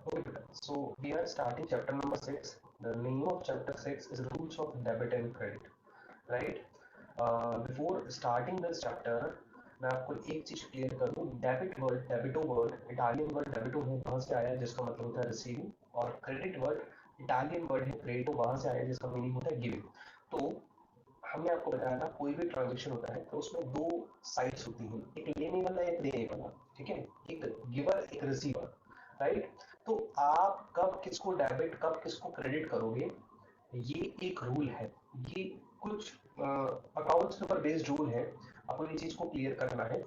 Okay, so we are starting chapter number 6. The name of chapter 6 is Rules of Debit and Credit, right? Before starting this chapter, मैं आपको एक चीज clear कर दूं, डेबिटो word, Italian word डेबिटो है, वहां से आया है जिसका मतलब होता है रिसीविंग, और क्रेडिट वर्ड इटालियन वर्ड है क्रेडिटो, वहां से आया है जिसका मीनिंग होता है गिविंग। तो हमने आपको बताया था कोई भी ट्रांजेक्शन होता है तो उसमें दो साइड्स होती हैं, एक लेने वाला एक देने वाला, ठीक है, एक गिवर एक रिसीवर, राइट। तो आप कब किसको डेबिट कब किसको क्रेडिट करोगे, ये एक रूल है, ये कुछ अकाउंट्स के ऊपर बेस्ड रूल है, आपको ये चीज को क्लियर करना है।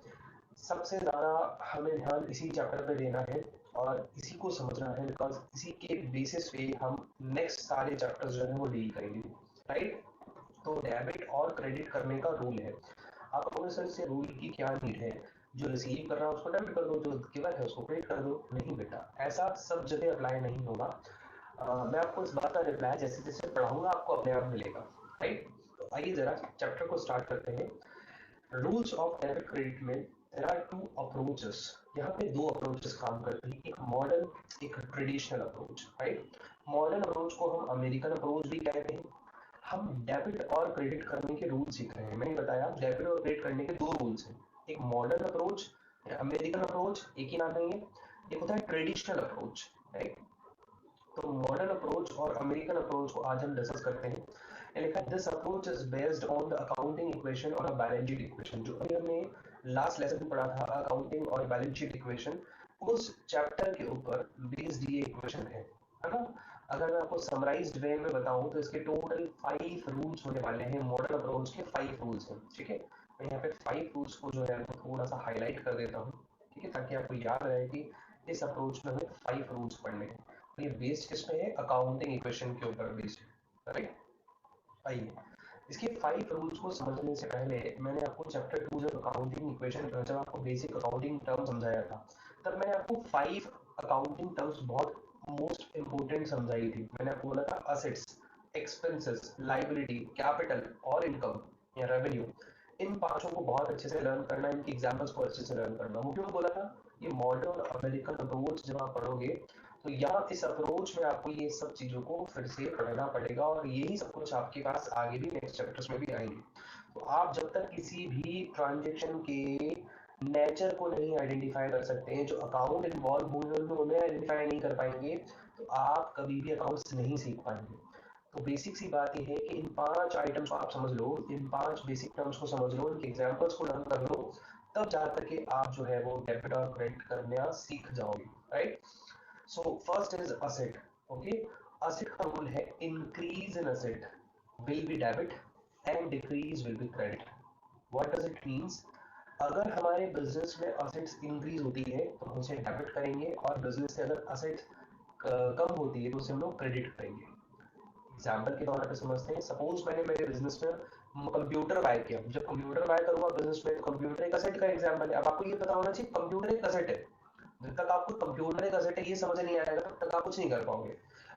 सबसे ज्यादा हमें ध्यान इसी चैप्टर पे देना है और इसी को समझना है, बिकॉज इसी के बेसिस पे हम नेक्स्ट सारे चैप्टर्स जो है वो डील करेंगे, राइट। तो डेबिट और क्रेडिट करने का रूल है। आप कहोगे सर से रूल की क्या नीड है, जो रिसीव कर रहा है उसको डेबिट कर दो, जो गिवर है उसको क्रेडिट कर दो। नहीं बेटा, ऐसा सब जगह अप्लाई नहीं होगा। मैं आपको इस बात का रिप्लाई जैसे जैसे पढ़ाऊंगा आपको अपने आप मिलेगा, राइट। तो आइए जरा चैप्टर को स्टार्ट करते हैं। रूल्स ऑफ डेबिट क्रेडिट में देयर आर टू अप्रोचेस। यहाँ पे दो अप्रोचेस काम करते हैं, एक मॉडर्न एक traditional approach, right. Modern approach को हम अमेरिकन अप्रोच भी कहते हैं। हम डेबिट और क्रेडिट करने के रूल सीख रहे हैं। मैंने बताया डेबिट और क्रेडिट करने के दो रूल्स हैं, एक मॉडर्न अप्रोच या अमेरिकन अप्रोच, एक ही नाम है ये, एक होता है ट्रेडिशनल अप्रोच, राइट। तो मॉडर्न अप्रोच और अमेरिकन अप्रोच को आज हम डिस्कस करते हैं। लिखा this approach is based on the accounting equation और बैलेंस शीट इक्वेशन, जो अभी हमने लास्ट लेसन में पढ़ा था, अकाउंटिंग और बैलेंस शीट इक्वेशन, उस चैप्टर के ऊपर बेस्ड ये इक्वेशन है ना। अगर मैं आपको समराइज्ड वे में बताऊं तो इसके टोटल 5 रूल्स होने वाले हैं, मॉडर्न अप्रोच के 5 रूल्स हैं, ठीक है। मैं यहाँ पे 5 रूल्स को जो है वो थोड़ा सा हाईलाइट कर देता हूँ, ठीक है, ताकि आपको याद रहे कि इस अप्रोच में हमें 5 रूल्स पढ़ने हैं। ये बेस्ड किस पे है, अकाउंटिंग इक्वेशन के ऊपर बेस्ड है, राइट। आइए इसके 5 रूल्स को समझने से पहले मैंने आपको चैप्टर 2 जब अकाउंटिंग इक्वेशन जब आपको बेसिक अकाउंटिंग टर्म समझाया था, तब मैंने आपको 5 अकाउंटिंग टर्म्स बहुत मोस्ट इंपोर्टेंट समझाई थी। मैंने आपको बोला था असेट्स, एक्सपेंसेस, लाइबिलिटी, कैपिटल और इनकम या रेवेन्यू, इन पांचों को बहुत अच्छे से लर्न करना, इनकी एग्जांपल्स को अच्छे से लर्न करना। वो क्यों बोला था, ये मॉडर्न और अमेरिकन अप्रोच जब आप पढ़ोगे तो यहाँ इस अप्रोच में आपको ये सब चीजों को फिर से पढ़ना पड़ेगा, और यही सब कुछ आपके पास आगे भी नेक्स्ट चैप्टर्स में भी आएंगे। तो आप जब तक किसी भी ट्रांजेक्शन के नेचर को नहीं आइडेंटिफाई कर सकते हैं, जो अकाउंट इन्वॉल्व हुए हैं उन्हें आइडेंटिफाई नहीं कर पाएंगे, तो आप कभी भी अकाउंट्स नहीं सीख पाएंगे। तो बेसिक सी बात यह है कि इन 5 आइटम्स को आप समझ लो, इन 5 बेसिक टर्म्स को समझ लो, इनके एग्जांपल्स को लर्न कर लो, तब जाकर के आप जो है वो डेबिट और क्रेडिट करना सीख जाओगे, right. So first is asset. Okay, asset का रूल है increase in asset will be debit and decrease will be credit. What does it means? अगर हमारे बिजनेस में असेट्स इंक्रीज होती है तो हम उसे डेबिट करेंगे, और बिजनेस से अगर असेट्स कम होती है तो उसे हम लोग क्रेडिट करेंगे। एग्जाम्पल के तौर पर समझते हैं, सपोज मैंने मेरे बिजनेस में कंप्यूटर बाय किया। जब कंप्यूटर बाय करूंगा बिजनेस में, तो कंप्यूटर एक असेट का एग्जाम्पल है। अब आपको ये पता होना चाहिए कंप्यूटर एक असेट है। जब तक आपको कंप्यूटर एक असेट है ये समझ नहीं आएगा तब तक आप कुछ नहीं कर पाओगे।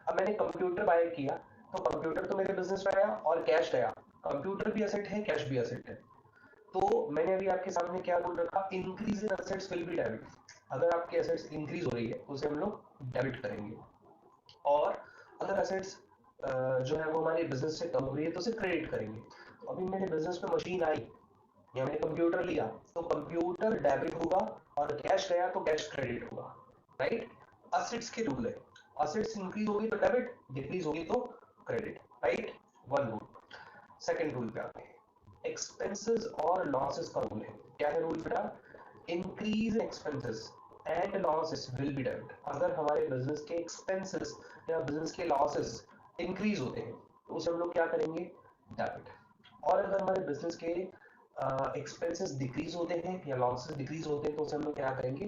अब मैंने कंप्यूटर बाय किया तो कंप्यूटर तो मेरे बिजनेस में आया और कैश गया। कंप्यूटर भी असेट है, कैश भी असेट है। तो मैंने अभी आपके सामने क्या बोल रखा, increase in assets will be debit. अगर आपके असेट्स इंक्रीज हो रही है तो उसे हम लोग डेबिट करेंगे, और अगर असेट्स जो है वो हमारे बिजनेस से कम हो रही है तो उसे क्रेडिट करेंगे। तो अभी मेरे बिजनेस में मशीन आई या मैंने कंप्यूटर लिया तो कंप्यूटर डेबिट होगा, और कैश गया तो कैश क्रेडिट होगा, राइट। असेट्स के रूल है, असेट्स इंक्रीज होगी तो डेबिट, डिक्रीज होगी तो credit, right. One rule. Second rule पे आते हैं, एक्सपेंसेस और लॉसेस का रूल है। क्या है रूल बेटा, increase expenses and losses will be debit. अगर हमारे बिजनेस के एक्सपेंसेस या बिजनेस के लॉसेस इंक्रीज होते हैं तो उसे हम लोग क्या करेंगे, डेबिट। और अगर हमारे बिजनेस के एक्सपेंसेस डिक्रीज होते हैं या लॉसेस डिक्रीज होते हैं तो उसे हम लोग क्या करेंगे,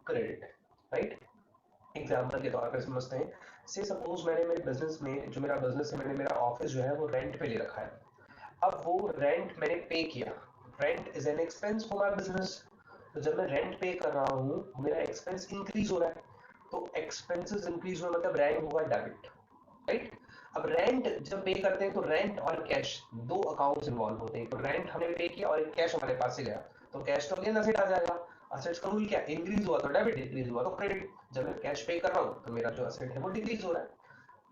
क्रेडिट, राइट। एग्जाम्पल के तौर पर समझते हैं, से सपोज मैंने मेरे बिजनेस में, जो मेरा बिजनेस है, मैंने मेरा ऑफिस जो है वो रेंट पे ले रखा है। अब वो रेंट मैंने पे किया, rent is an expense for my business. तो जब मैं रेंट पे कर रहा हूँ मेरा एक्सपेंस इंक्रीज हो रहा है, तो एक्सपेंसेस इंक्रीज हो मतलब रेंट होगा डेबिट, राइट। अब रेंट जब पे करते हैं तो रेंट और कैश दो अकाउंट्स इन्वॉल्व होते हैं। तो रेंट हमने पे किया और एक कैश हमारे पास से गया, तो कैश तो अगेन असेट आ जाएगा। असेट्स का रूल क्या, इंक्रीज हुआ तो डेबिट, डिक्रीज हुआ तो क्रेडिट। जब मैं कैश पे कर रहा हूँ तो मेरा जो असेट है वो डिक्रीज हो रहा है।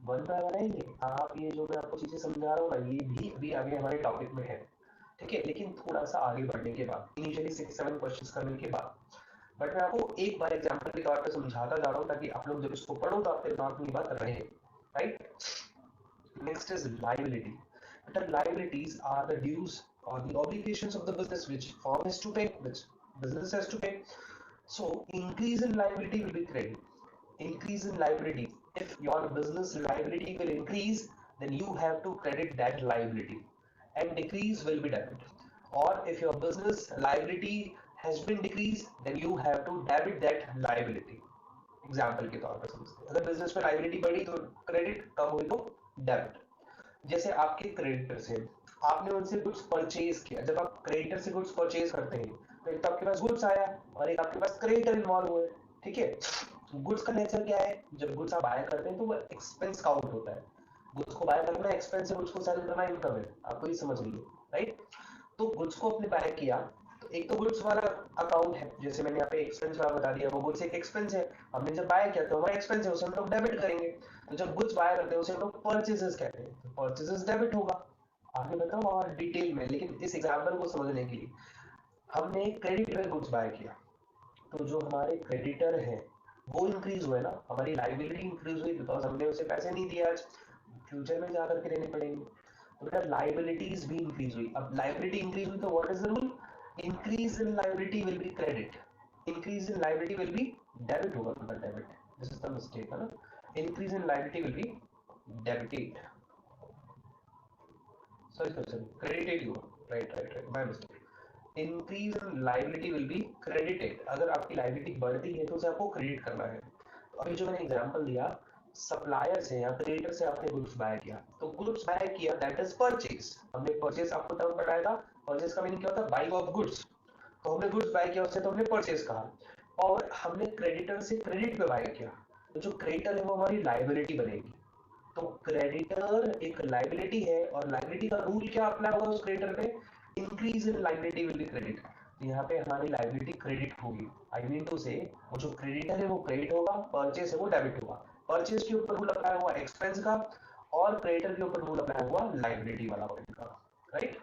वन बाय वन आएंगे आप, ये जो मैं आपको चीजें समझा रहा हूँ ना, ये भी अभी आगे हमारे टॉपिक में है, ठीक है, लेकिन थोड़ा सा आगे बढ़ने के बाद, इनिशियली 6-7 क्वेश्चंस करने के बाद। बट मैं आपको एक बार एग्जांपल के तौर पे समझाता जा रहा हूँ ताकि आप लोग जब इसको पढ़ो तो आपके दिमाग में ये बात रहे, right. Next is liability. The liabilities are the dues or the obligations of the business which firm has to pay, which business has to pay. So increase in liability will be credit. Increase in liability. If your business liability will increase, then you have to credit that liability, and decrease will be debit. Or if your business liability has been decreased, then you have to debit that liability. Example के तौर पर समझते हैं, अगर business में liability बढ़ी तो credit, कम हुई तो डेबिट। जैसे आपके क्रेडिटर से आपने उनसे गुड्स परचेज किया, जब आप क्रेडिटर से गुड्स परचेज करते हैं तो एक तो आपके पास गुड्स आया और एक आपके पास क्रेडिटर इन्वॉल्व हुए, ठीक है। गुड्स का नेचर क्या है, जब गुड्स आप बाय करते हैं तो वो एक्सपेंस काउंट होता है। गुड्स को बाय करना एक्सपेंस है, गुड्स को सेल करना इनकम है, आपको ये समझ लीजिए, राइट। तो गुड्स को आपने बाय किया तो एक तो गुड्स वाला अकाउंट है, जैसे मैंने यहाँ पे एक्सपेंस वाला बता दिया, वो गुड्स एक एक्सपेंस है, हमने जब बाय किया तो हमारा एक्सपेंस है, उसे हम लोग डेबिट करेंगे। तो जब गुड्स बाय करते हैं उसे हम लोग परचेजेस कहते हैं, तो परचेजेस डेबिट होगा। आगे बताऊँ और डिटेल में, लेकिन इस एग्जाम्पल को समझने के लिए हमने क्रेडिट में गुड्स बाय किया, तो जो हमारे क्रेडिटर है वो इंक्रीज हुए ना, हमारी लाइबिलिटी इंक्रीज हुई बिकॉज हमने उसे पैसे नहीं दिए, आज फ्यूचर में जाकर के देने पड़ेंगे, तो बेटा लाइबिलिटीज भी इंक्रीज हुई। अब लाइबिलिटी इंक्रीज हुई तो what is the rule, increase in liability will be credit, increase in liability will be debit होगा, बेटा debit, this is the mistake है ना, increase in liability will be debited, sorry credited हुआ, right right right, my mistake. Increase in liability will be credited, अगर आपकी liability बढ़ती है तो उसे आपको क्रेडिट करना है। तो अभी जो मैंने एग्जांपल दिया, सप्लायर से या क्रेडिटर से आपने गुड्स बाय किया, तो गुड्स बाय किया दैट इज परचेज, हमने परचेज आपको टर्म बताया था, परचेज का मीनिंग क्या होता है, बाइंग ऑफ गुड्स, तो हमने गुड्स बाय किया उससे, तो हमने परचेज कहा। और हमने क्रेडिटर से क्रेडिट पे बाय किया, तो जो क्रेडिटर है वो हमारी लाइबिलिटी बनेगी। तो क्रेडिटर एक लाइबिलिटी है और लाइबिलिटी का रूल क्या अप्लाई होगा उस क्रेडिटर पे, increase in liability will be credit, तो यहाँ पे हमारी लाइबिलिटी क्रेडिट होगी। आई मीन टू से वो जो क्रेडिटर है वो क्रेडिट होगा, परचेस है वो डेबिट होगा। परचेस के ऊपर रूल अप्लाई हुआ एक्सपेंस का, और क्रेडिटर के ऊपर रूल अप्लाई हुआ लाइबिलिटी वाला पॉइंट का, राइट।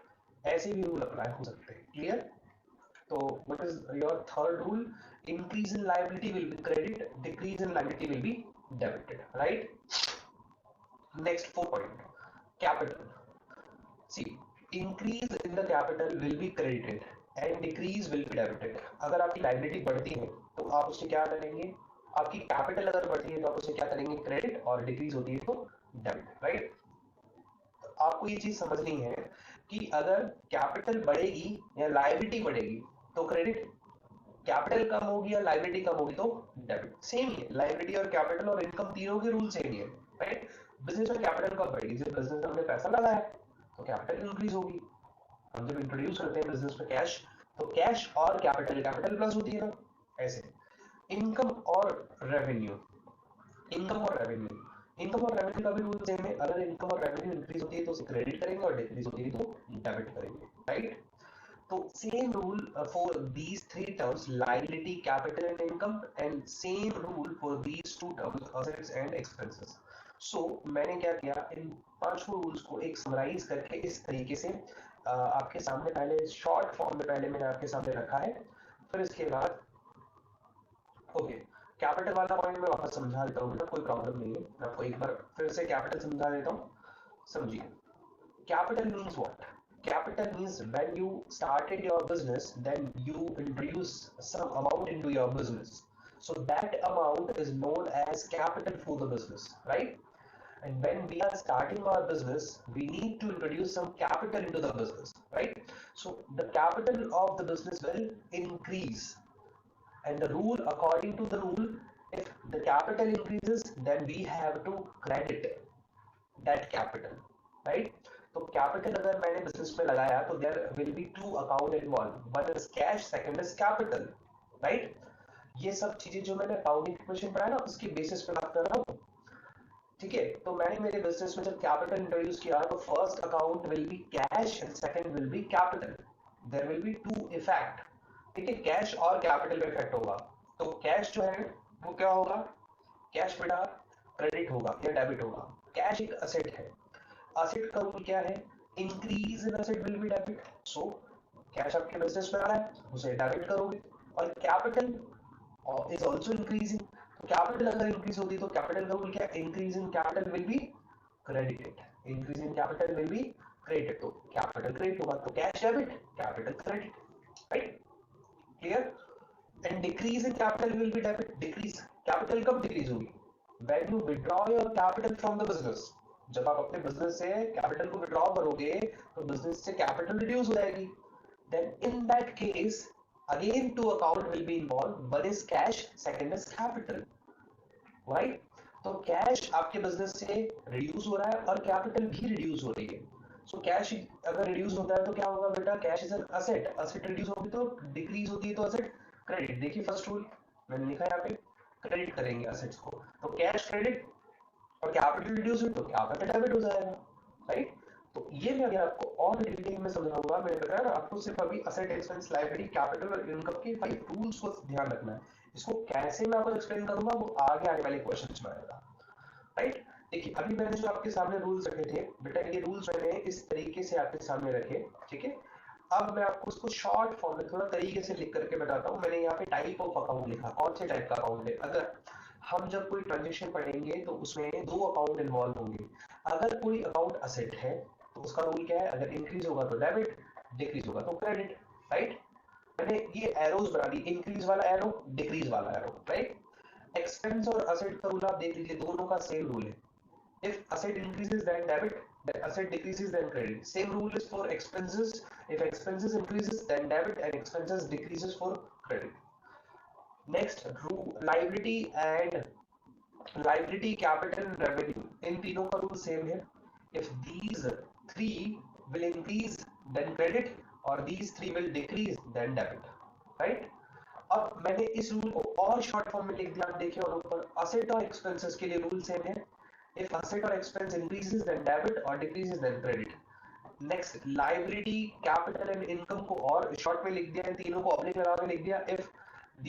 ऐसे भी रूल अप्लाई हो सकते हैं, क्लियर। तो what is your third rule, increase in liability will be credit, decrease in liability will be debited, right. Next 4 point, capital. See, increase in the capital will be credited and decrease will be debited. अगर आपकी liability बढ़ती है तो आप उसे क्या करेंगे, आपकी capital अगर बढ़ती है तो आप उसे क्या करेंगे, credit, और decrease होती है तो debit, right? तो आपको ये चीज समझनी है कि अगर capital बढ़ेगी या liability बढ़ेगी तो credit, कैपिटल कम होगी या लाइबिलिटी कम होगी तो डेबिट, सेम ही है। लाइबिलिटी और कैपिटल और इनकम तीनों के रूल सेम ही है, राइट। बिजनेस में कैपिटल कब बढ़ेगी, जब बिजनेस में हमने पैसा लगाया तो कैपिटल इंक्रीज होगी। हम जब इंट्रोड्यूस करते हैं बिजनेस में कैश, तो कैश और कैपिटल, कैपिटल प्लस होती है ना, ऐसे। इनकम और रेवेन्यू, इनकम और रेवेन्यू, इनकम और रेवेन्यू का भी रूल सेम है, अगर इनकम और रेवेन्यू इंक्रीज होती है तो उसे क्रेडिट करेंगे और डिक्रीज होती है तो डेबिट करेंगे, right. So same rule for these three terms, liability, capital and income, and same rule for these two terms, assets and expenses. So मैंने क्या किया, इन पांचों रूल्स को एक समराइज करके इस तरीके से आपके सामने पहले शॉर्ट फॉर्म में पहले मैंने आपके सामने रखा है, फिर इसके बाद ओके कैपिटल वाला पॉइंट मैं वापस समझा देता हूँ, कोई प्रॉब्लम नहीं है, मैं आपको एक बार फिर से कैपिटल समझा देता हूँ, समझिए। Capital means what? Capital means when you started your business, then you introduce some amount into your business. So that amount is known as capital for the business, right? And when we are starting our business, we need to introduce some capital into the business, right? So the capital of the business will increase. And the rule, according to the rule, if the capital increases, then we have to credit that capital, right? तो capital अगर मैंने business में लगाया तो there will be two account involve, one is cash, second is capital, right. ये सब चीजें जो मैंने अकाउंटिंग इक्वेशन पढ़ा ना उसकी बेसिस पे बात कर रहा हूँ, ठीक है। तो मैंने मेरे बिजनेस में जब कैपिटल इंट्रोड्यूस किया तो first account will be cash and second will be capital, there will be two effect, ठीक है, कैश और कैपिटल पे इफेक्ट होगा। तो कैश जो है वो क्या होगा, कैश बेटा क्रेडिट होगा या डेबिट होगा। कैश एक असेट है, असेट का रूल क्या है, increase in asset will be debit. So cash आपके बिजनेस में आ रहा है उसे डेबिट करोगे, और कैपिटल इज आल्सो इंक्रीजिंग, तो कैपिटल अगर इंक्रीज होती तो कैपिटल का रूल क्या है, increase in capital will be credited, increase in capital will be credited, तो कैपिटल क्रेडिट होगा, तो cash debit capital credit, right, clear. And decrease in capital will be debit, decrease capital कब decrease होगी, when you withdraw your capital from the business, जब आप अपने business से capital को विथड्रॉ करोगे तो बिजनेस से कैपिटल रिड्यूस हो जाएगी, then in that case again two account will be involve, one is cash second is capital, right. तो कैश आपके बिजनेस से रिड्यूस हो रहा है और कैपिटल भी रिड्यूस हो रही है। सो कैश अगर रिड्यूस होता है तो क्या होगा बेटा, cash is an asset, asset reduce होगी तो डिक्रीज होती है तो असेट क्रेडिट। देखिए फर्स्ट रूल मैंने लिखा है यहाँ पे, क्रेडिट करेंगे असेट्स को, तो कैश क्रेडिट और कैपिटल रिड्यूस हुई तो कैपिटल डेबिट हो जाएगा, राइट। तो ये मैं अभी आपको और डिटेल में समझाऊंगा, मैंने बताया ना आपको सिर्फ अभी असेट एक्सपेंस लायबिलिटी कैपिटल और इनकम के 5 रूल्स को ध्यान रखना है, इसको कैसे मैं आपको एक्सप्लेन करूंगा वो आगे आने वाले क्वेश्चंस में आएगा, राइट। देखिए अभी मैंने जो आपके सामने रूल्स रखे थे बेटा, ये रूल्स मैंने इस तरीके से आपके सामने रखे, ठीक है। अब मैं आपको इसको शॉर्ट फॉर्म में थोड़ा तरीके से लिख करके बताता हूँ। मैंने यहाँ पे टाइप ऑफ अकाउंट लिखा, कौन से टाइप का अकाउंट है, अगर हम जब कोई ट्रांजेक्शन पढ़ेंगे तो उसमें 2 अकाउंट इन्वॉल्व होंगे। अगर कोई अकाउंट असेट है तो उसका रूल क्या है, अगर इंक्रीज होगा तो डेबिट, डिक्रीज होगा तो क्रेडिट, राइट। मैंने ये एरोज बना दी, इंक्रीज वाला एरो, डिक्रीज वाला एरो, राइट। एक्सपेंस और असेट का रूल आप देख लीजिए, दोनों का सेम रूल है। If asset increases then debit, then asset decreases then credit. Same rule is for expenses. If expenses increases then debit and expenses decreases for credit. Next, liability and liability, capital and revenue. इन तीनों का rule same है. If these three will increase then credit और these three will decrease then debit. Right? अब मैंने इस rule को और short form में लिख दिया, आप देखिए, और ऊपर असेट और एक्सपेंसेस के लिए रूल सेम है। If asset or expense increases then debit or decreases then credit. Next, liability, capital and income को और शॉर्ट में लिख दिया, तीनों को ऑब्लिक लगा के लिख दिया। If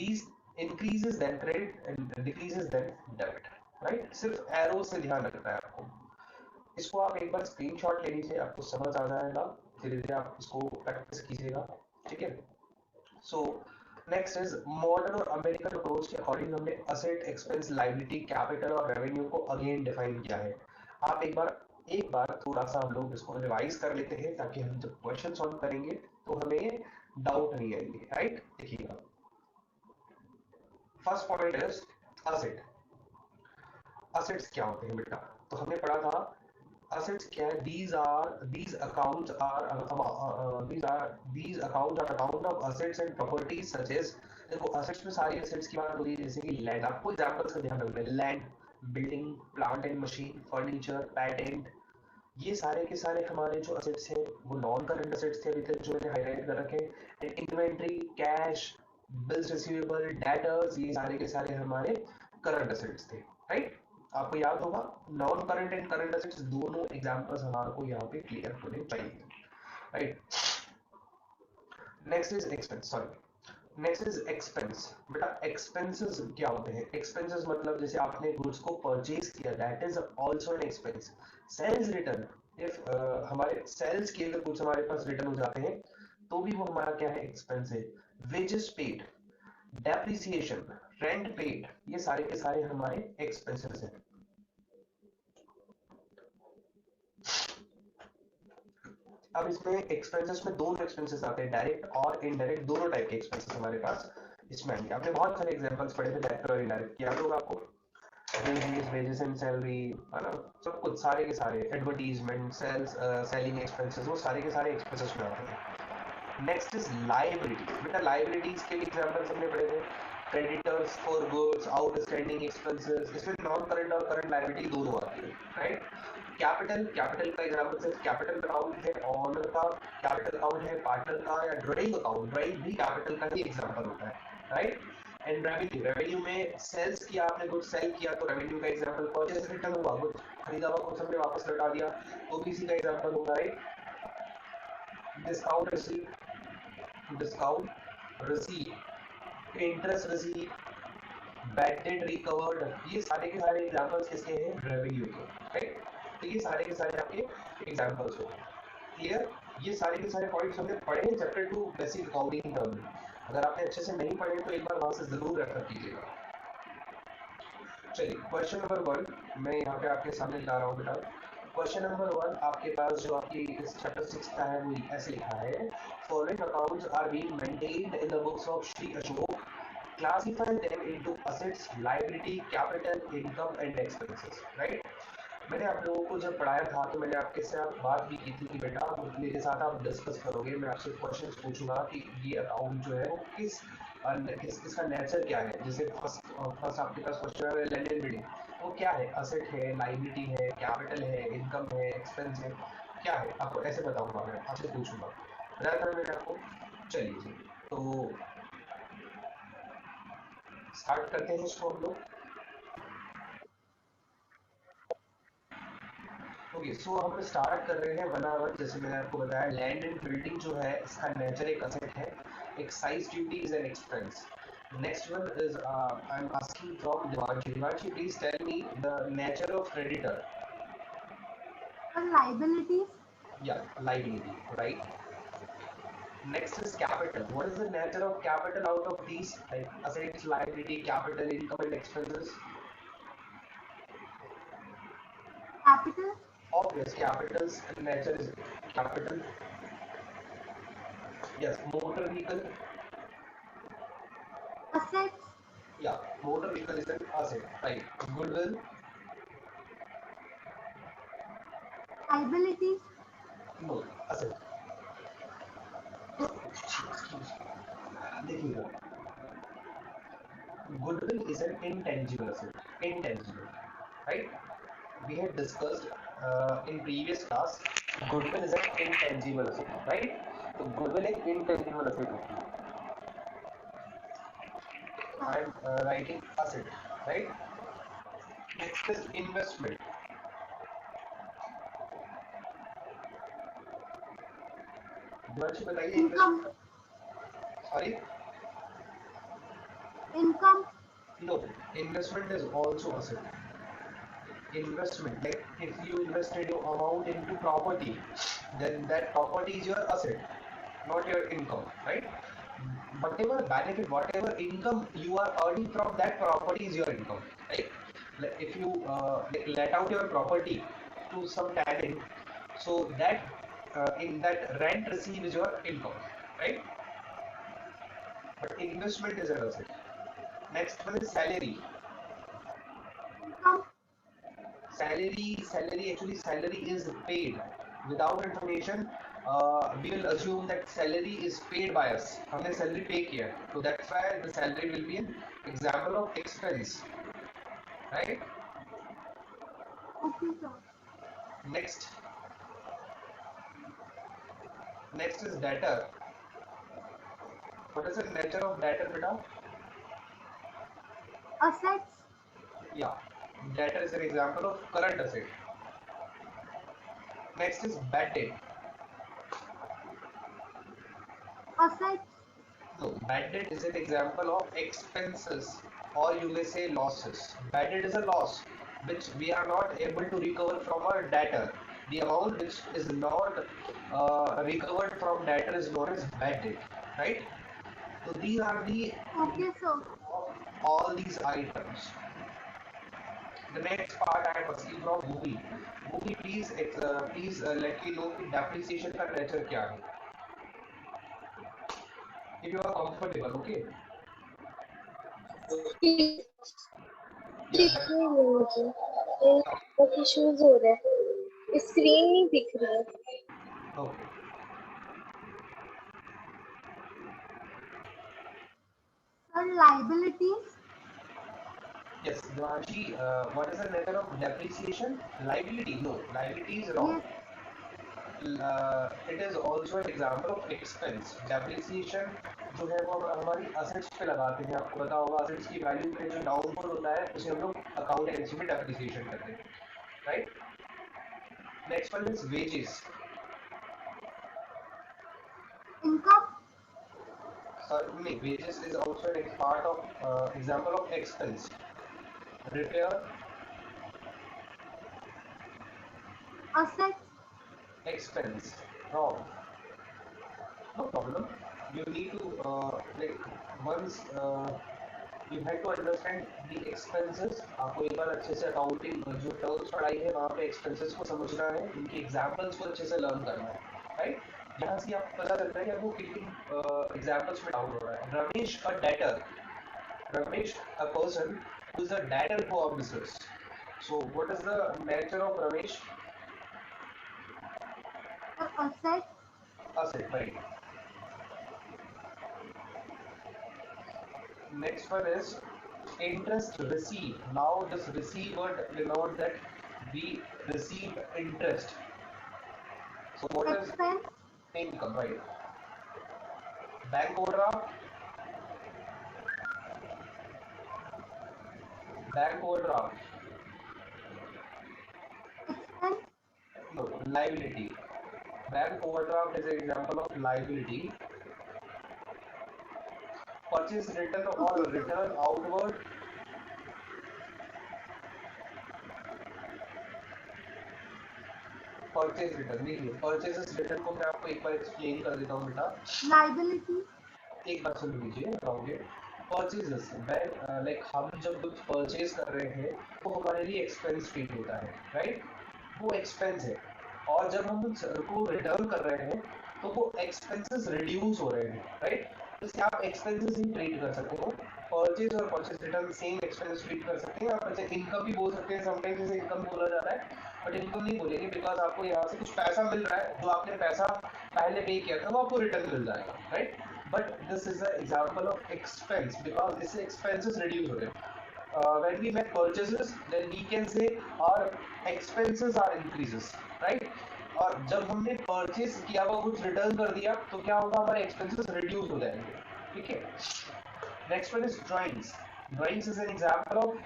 these increases then credit and decreases then debit. Right? सिर्फ एरो से ध्यान रखना है आपको। इसको आप एक बार स्क्रीनशॉट ले लीजिए, आपको समझ आ जाएगा, धीरे धीरे आप इसको प्रैक्टिस कीजिएगा, ठीक है। सो नेक्स्ट इज मॉडर्न और अमेरिकन अप्रोच के अकॉर्डिंग हमने असेट, एक्सपेंस, लायबिलिटी, कैपिटल और रेवेन्यू को अगेन डिफाइन किया है। आप एक बार थोड़ा सा हम लोग इसको रिवाइज कर लेते हैं ताकि हम जब क्वेश्चन सॉल्व करेंगे तो हमें डाउट नहीं आएंगे, राइट। देखिएगा, first point is asset. Assets क्या होते हैं बेटा, तो हमने पढ़ा था assets क्या है, these accounts are account of assets and properties such as, देखो assets में सारी assets की बात हो रही है, जैसे कि land, आपको एग्जांपल्स का ध्यान रखना है, land, building, plant and machine, furniture, patent, ये सारे के सारे हमारे जो assets हैं वो नॉन करंट assets थे अभी तक जो मैंने हाईलाइट कर रखे हैं। Inventory, cash, bills receivable, debtors, ये सारे के सारे हमारे करंट assets थे, राइट। आपको याद होगा non current and current assets दोनों एग्जांपल्स हमारे को यहाँ पे क्लियर होने चाहिए, राइट। Next is expense. बेटा एक्सपेंसेस क्या होते हैं, एक्सपेंसेस मतलब जैसे आपने गुड्स को परचेज किया, that is also an expense. Sales return, if हमारे सेल्स के अगर कुछ हमारे पास रिटर्न हो जाते हैं तो भी वो हमारा क्या है, एक्सपेंस है। Wages paid, depreciation, rent paid, ये सारे के सारे हमारे एक्सपेंसेस हैं। अब इसमें एक्सपेंसेस में दोनों एक्सपेंसेस आते हैं, डायरेक्ट और इनडायरेक्ट, दोनों टाइप के एक्सपेंसेस हमारे पास इसमें आएंगे। आपने बहुत सारे एग्जांपल्स पढ़े थे डायरेक्ट और इनडायरेक्ट, याद होगा आपको, वेजेस एंड सैलरी, है ना, सब कुछ सारे के सारे, एडवर्टीजमेंट, सेल्स, सेलिंग एक्सपेंसेस, वो सारे के सारे एक्सपेंसेस में आते हैं। Next is liability. बेटा लायबिलिटीज के एग्जांपल्स हमने पढ़े थे, creditors for goods, outstanding expenses, इसमें नॉन करंट और करंट लायबिलिटी दोनों आती है, राइट। कैपिटल का एग्जांपल सिर्फ कैपिटल अकाउंट है, ऑनर का कैपिटल अकाउंट है, पार्टनर का या ड्राइंग अकाउंट, ड्राइंग भी कैपिटल का ही एग्जांपल होता है, राइट। एंड रेवेन्यू में सेल्स किया आपने, गुड सेल किया तो रेवेन्यू का एग्जांपल, परचेज रिटर्न हुआ, गुड खरीदा हुआ कुछ हमने वापस लौटा दिया तो भी इसी का एग्जांपल होगा, right. Discount receive, discount receive, interest receive, bad debt recovered, ये सारे के सारे एग्जांपल्स किसके हैं? रेवेन्यू के, राइट? तो ये सारे के सारे आपके एग्जांपल्स हो। क्लियर? ये सारे के सारे पॉइंट्स हमने पढ़े हैं चैप्टर 2 बेसिक अकाउंटिंग टर्म में। अगर आपने अच्छे से नहीं पढ़े तो एक बार वहां से जरूर रेफर कीजिएगा। चलिए क्वेश्चन नंबर 1 मैं यहाँ पे आपके सामने ला रहा हूँ बेटा। क्वेश्चन नंबर 1 आपके पास जो आपकी इस चैप्टर 6 का है वो ऐसे लिखा है, following accounts are being maintained in the books of Shri Ashok, classify them into assets, liability, capital, income and expenses, right? मैंने आप लोगों को जब पढ़ाया था तो मैंने आपके साथ बात भी की थी कि बेटा मेरे साथ आप डिस्कस करोगे, मैं आपसे क्वेश्चंस पूछूंगा कि ये अकाउंट जो है वो किसका नेचर क्या है। जैसे फर्स्ट आपके पास क्वेश्चन है लैंड एंड बिल्डिंग, वो क्या है? असेट है, लायबिलिटी है, कैपिटल है, इनकम है, एक्सपेंस है, क्या है? आपको ऐसे बताऊंगा, मैं आपसे पूछूंगा, बताया था मैंने आपको। चलिए जी, तो स्टार्ट करते हैं इसको हम लोग। ओके, सो हम स्टार्ट कर रहे हैं वन आवर। जैसे मैंने आपको बताया लैंड एंड बिल्डिंग जो है इसका नेचर एक असेट है, excise duty is an expense. Next one is I am asking from Devanshi. Devanshi, please tell me the nature of creditor. Liabilities. Yeah, liability, right? Next is capital. What is the nature of capital out of these, like assets, liability, capital, income and expenses? Capital. Obvious, capital's nature is capital. Yes, motor vehicle. Assets. Yeah, motor vehicle is an asset, right? Goodwill. Liabilities. No, asset. देखिएगा, goodwill is an intangible asset. Intangible, right? We had discussed in previous class, goodwill is an intangible asset, right? तो goodwill एक intangible asset होती है. I am writing asset, right? Next is investment. Divanshi बताइए Income. Sorry? Income. No, investment is also asset. Investment, like if you invested your amount into property, then that property is your asset, not your income, right? Whatever benefit, whatever income you are earning from that property is your income, right? Like if you let out your property to some tenant, so that in that rent received is your income, right? But investment is an asset. Next one is salary. Income. Salary, actually salary is paid. Without information, we will assume that salary is paid by us. हमने salary pay किया, so that's why the salary will be an example of expense, right? Okay, sir. Next, next is debtor. What is the nature of debtor, beta? Assets. Yeah, debtor is an example of current asset. Next is bad debt. Assets. No, bad debt is an example of expenses, or you may say losses. Bad debt is a loss which we are not able to recover from our debtor. The amount which is not recovered from debtor is known as bad debt, right? So these are the Okay, sir. of all these items. The next part I am asking from Bhuvi. Bhuvi, please let me know कि depreciation का nature क्या है. If you are comfortable, okay? दिख नहीं रही मुझे, network issues हो रहा है, स्क्रीन नहीं दिख रही है. Okay. Sir, liabilities. Yes, Devanshi, what is the nature of depreciation? Liability? No, liability is wrong. Yes. It is also an example of expense. Depreciation जो है वो हमारी assets पे लगाते हैं. आपको पता होगा assets की value पे जो downfall होता है उसे हम लोग accountancy में depreciation करते हैं, right? Next one is wages. Income. no, wages is also a part of example of expense. Repair, assets, expense. Wrong. No problem. You need to like once you have to understand the expenses. आपको एक बार अच्छे से accounting जो terms पढ़ाई है वहाँ पे expenses को समझना है, उनके एग्जाम्पल्स को अच्छे से लर्न करना है, राइट। यहाँ से आपको पता चलता है कि आपको किन किन एग्जाम्पल्स में डाउन हो रहा है। रमेश अ debtor, Ramesh, a person who is a debtor to our business. So, what is the nature of Ramesh? asset, Asset, right? Next one is interest received. Now, this receive word denote that we receive interest. So, what is expense, income, right? Bank overdraft, bank overdraft. expense, No, liability. Bank overdraft is an example of liability. Purchase return or return outward. Purchase return, देखिए purchases return को मैं आपको एक बार explain कर देता हूँ बेटा। liability, एक बार सुन लीजिए around it. Purchases when like हम जब कुछ परचेज कर रहे हैं तो हमारे लिए एक्सपेंस ट्रीट होता है, राइट, वो एक्सपेंस है। और जब हम को रिटर्न कर रहे हैं तो वो एक्सपेंसेस रिड्यूस हो रहे हैं, राइट। तो इसे आप एक्सपेंसेस ही ट्रीट कर सकते हो। परचेज और purchase return same expense treat कर सकते हैं। आप ऐसे इनकम भी बोल सकते हैं, समटाइम्स इसे इनकम बोला जाता है, बट इनकम नहीं बोलेंगे बिकॉज आपको यहाँ से कुछ पैसा मिल रहा है, जो आपने पैसा पहले पे किया था वो आपको रिटर्न मिल जाएगा, right. But this is an example of expense because इससे expenses reduce हो रहे हैं। When we make purchases, then we can say our expenses are increases, right? और जब हमने परचेज किया हुआ कुछ रिटर्न कर दिया तो क्या होगा, हमारे एक्सपेंसेस रिड्यूस हो जाएंगे, ठीक है। Next one is drawings. Drawings is an example of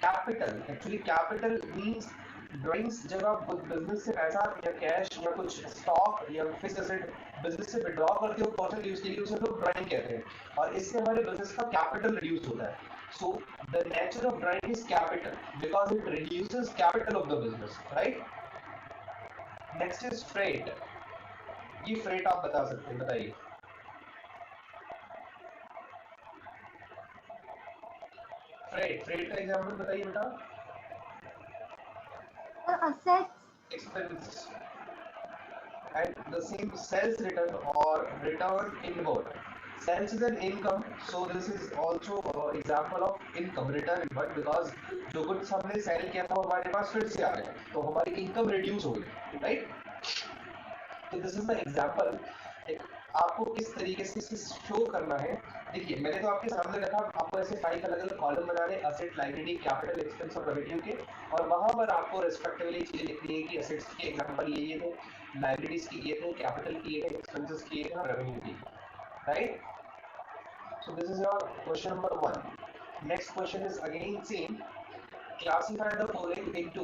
capital. Actually capital means drawings, जब आप बिजनेस से पैसा या कैश या कुछ स्टॉक या फिक्स्ड एसेट बिजनेस से विड्रॉ करते हो पर्सनल यूज के लिए, उसे लोग ड्राइंग कहते हैं, और इससे हमारे बिजनेस का कैपिटल रिड्यूस होता है। So the nature of drawing is capital because it reduces capital of the business, right. Next is freight. ये फ्रेट आप बता सकते हैं, बताइए। फ्रेट का एग्जांपल बताइए बेटा। assets, Expenses and the same sales return or return inward. Sales is an income, so this is also example of income return inward because जो कुछ हमने सेल किया था वो हमारे पास फिर से आ गया तो हमारी इनकम रिड्यूस हो गई, राइट। तो दिस इज द एग्जांपल। आपको किस तरीके से इसे शो करना है, देखिए मैंने तो आपके सामने रखा, आपको ऐसे 5 अलग अलग कॉलम बनाने, असेट, लायबिलिटी, कैपिटल, एक्सपेंस और रेवेन्यू के, और वहां पर आपको रिस्पेक्टिवली चीजें लिखनी है कि असेट्स के एग्जांपल ये थे, लायबिलिटीज की ये थे, कैपिटल की ये थे, एक्सपेंसेस की ये थे और रेवेन्यू की, right. So this is your question number 1। Next question is again same. Classify the following into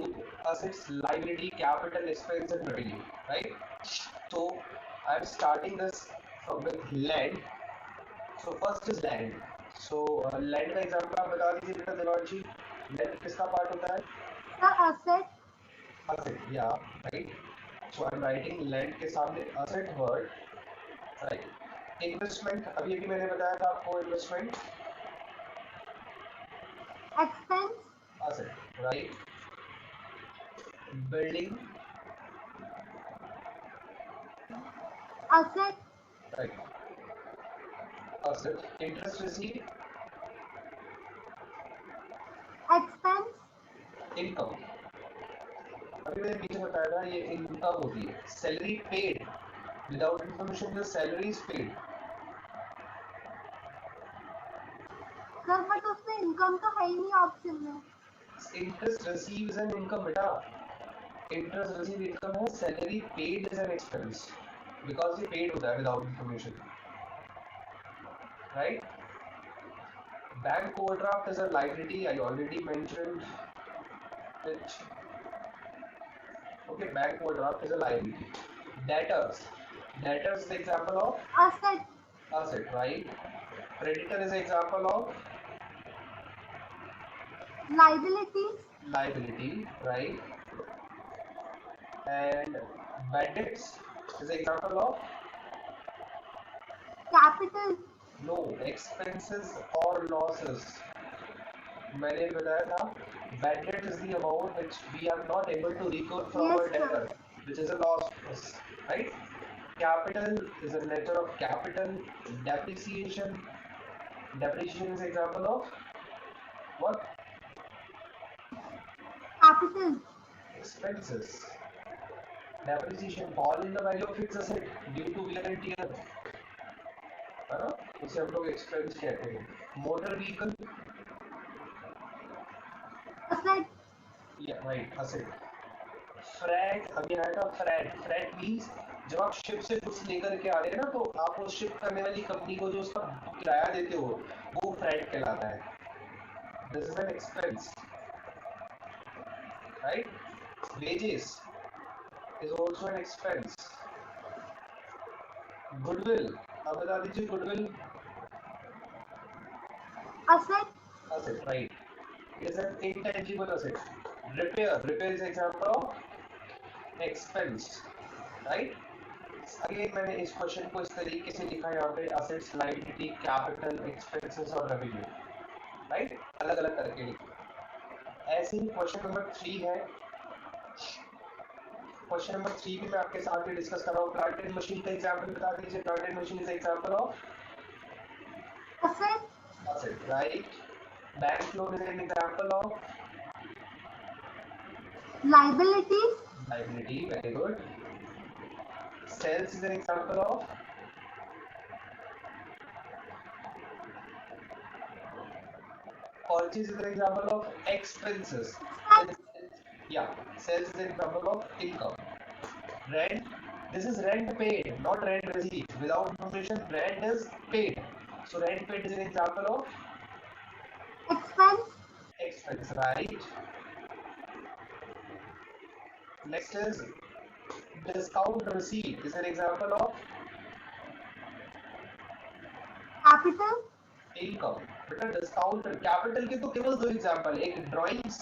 assets, liability, capital, expense and revenue, right? So I'm starting this with land. So first is land. So land का example आप बता दीजिए बेटा दिलवाजी। land किसका part होता है? the asset, asset, yeah, right. So I'm writing land के सामने asset word, right. investment, अभी अभी मैंने बताया था आपको investment expense, asset, right. building, asset, right. asset. interest received, expense, income, अभी मैंने पीछे बताया था ये इनकम होती है। Salary paid, without information the salary is paid. Sir but उसमें इनकम तो है ही नहीं ऑप्शन में। Interest receive is an income बेटा, इंटरेस्ट रिसीव इनकम है, salary paid is an expense because ये पेड होता है without information, right. Bank overdraft is a liability, I already mentioned it, okay. Bank overdraft is a liability. Debtors, debtors is the example of asset, asset, right. Creditor is an example of liability, liability, right? And bad debts is an example of capital, no expenses or losses. मैंने बताया था bad debt is the amount which we are not able to recover from yes our sir, debtor, which is a loss to us, right? Capital is a nature of capital. Depreciation is example of what? capital, Expenses. Depreciation fall in the value of fixed asset due to wear and tear, है ना? उसे हम लोग expense कहते हैं. Motor vehicle, asset, yeah right, asset. Frat, अभी आया था फ्रैट. फ्रैट मीन्स जब आप शिप से कुछ लेकर के आ रहे हैं ना, तो आप उस शिप करने वाली कंपनी को जो उसका किराया देते हो, वो फ्रैट कहलाता है. This is an expense, right? Wages is also an expense. Goodwill, आप बता दीजिए goodwill. asset, Asset, right? It is an intangible asset. Repair is example of expense, right? Again मैंने इस क्वेश्चन को इस तरीके से लिखा है यहाँ पे, असेट्स, लायबिलिटी, कैपिटल, एक्सपेंसेस और रेवेन्यू, राइट? अलग अलग करके लिखा. ऐसे ही क्वेश्चन नंबर 3 है. क्वेश्चन नंबर 3 भी मैं आपके साथ ही डिस्कस कर रहा हूँ. प्लांट एंड मशीन का एग्जांपल बता दीजिए. Plant and machine is example of asset, asset, right? Bank loan is an example of liability, liability, very good. Sales is an example of purchase is an example of expenses. Yeah, sales is an example of income. Rent, this is rent paid, not rent received. Without notation, rent is paid. So rent paid is an example of expense, expense, right? Next is discount receipt is an example of capital, income. बेटा discount capital के तो केवल 2 example, एक drawings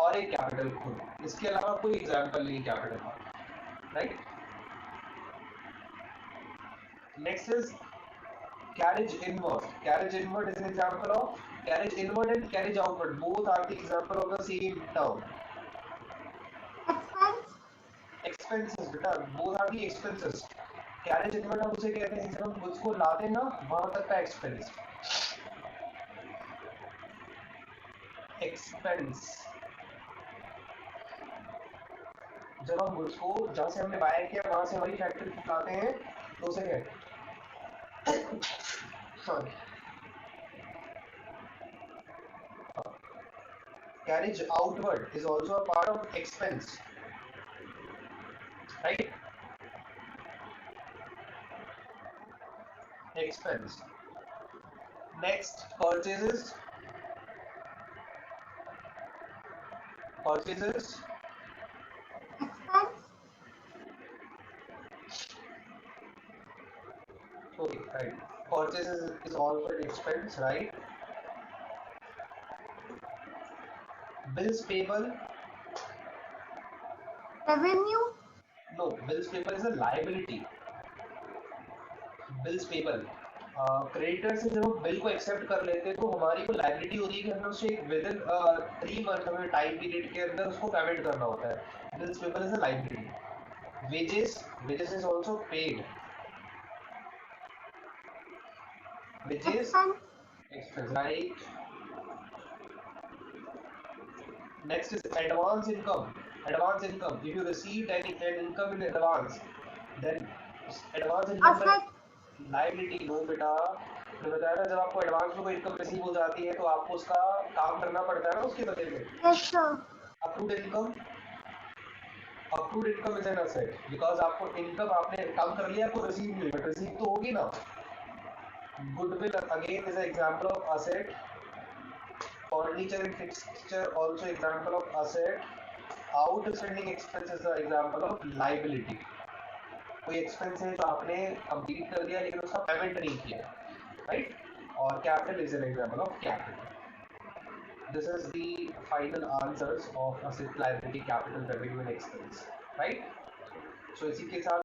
और एक capital खुद. इसके अलावा कोई एग्जांपल नहीं कैपिटल का, right? Next is carriage inward. Carriage inward is an example of carriage inward and carriage outward, both are the example of the same term. expense, expenses, बेटा both are the expenses. Carriage inward हम उसे कहते हैं जब हम goods को लाते हैं ना, वहां तक का एक्सपेंस. एक्सपेंस जब हम गुड्स को जहां से हमने बाय किया वहां से हमारी फैक्ट्री तक लाते हैं तो उसे कहते, sorry, carriage outward is also a part of expense, right? Expense. Next purchases. Purchases, expense, okay, right. Purchases is also an expense, right? Bills payable, revenue, no, bills payable is a liability. Bills payable, creditor से जब हम bill को accept कर लेते हैं तो हमारी को लाइबिलिटी होती है कि हमें उसे विद इन 3 मंथ हमें टाइम पीरियड के अंदर उसको पेमेंट करना होता है. Bills payable is a liability. Wages is also paid. Wages expense, expense, right? Next is advance income. Advance income, if you received an income in advance, then advance income asset, liability. No बेटा, मैंने बताया ना जब आपको advance में कोई income receive हो जाती है तो आपको उसका काम करना पड़ता है ना उसके बदले में. yes sir, approved income, approved income is an asset because आपको इनकम आपने काम कर लिया, आपको रिसीव नहीं, बट रिसीव तो होगी ना. Goodwill again is example of asset. Furniture and fixture also example of asset. Outstanding expenses are example of liability. कोई एक्सपेंस है जो आपने कंप्लीट कर दिया लेकिन उसका पेमेंट नहीं किया, राइट? और capital is an example of capital. This is the final answers of asset liability capital revenue and expense, right? So इसी के साथ